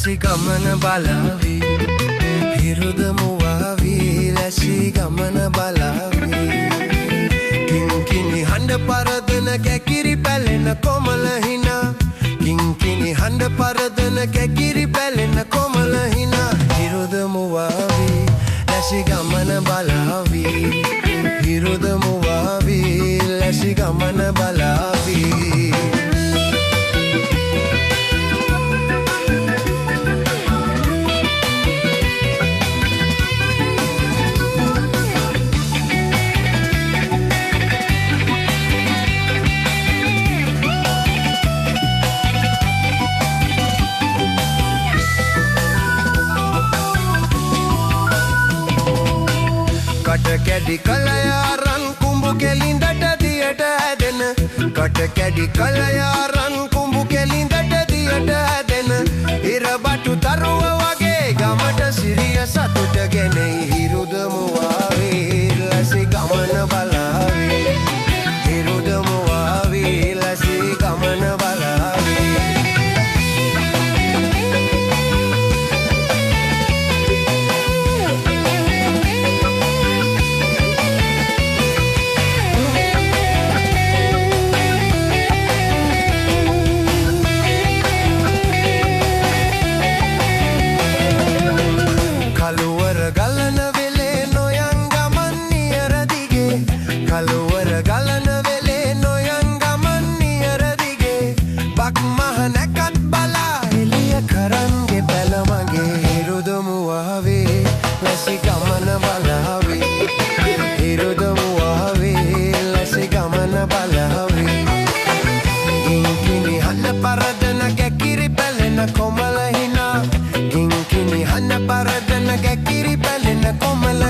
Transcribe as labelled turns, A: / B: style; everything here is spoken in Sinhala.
A: ලැසි ගමන බලාවි හිරුද මුවාවි ලැසි ගමන බලාවි කිංකිණි හඬ පරදන කැකිරි පැලෙන කොමල හිනා කිංකිණි හඬ පරදන කැකිරි පැලෙන කොමල හිනා හිරුද මුවාවි ලැසි ගමන බලාවි හිරුද මුවාවි ලැසි ගමන බලාවි කට කැඩි කලයාරන් කුඹු කෙලින්දට දියට ඇදෙන කට කැඩි කලයාරන් කුඹු කෙලින්දට දියට ඇදෙන ඉරබටු තරුව වගේ ගමට සිරිය සතුට ගෙන හිරුද මුවාවේ ලැසි ගමන බලාවේ හිරුද මුවාවේ ලැසි ගමන බලාවේ කළුවර ගලන වෙලේ නොයන් ගමන් නියර දිගේ කළුවර ගලන වෙලේ නොයන් ගමන් නියර දිගේ බක් මහ නැකත් බලා එළිය කරන්ගේ පැල මගේ හිරුද මුවාවේ ලැසි ගමන බලාවේ හිරුද මුවාවේ ලැසි ගමන බලාවේ කිංකිණි හඬ පරදන කැකිරි පැලෙන කොමල හිනා කිංකිණි හඬ පරදන කැකිරි පැලෙන කොමල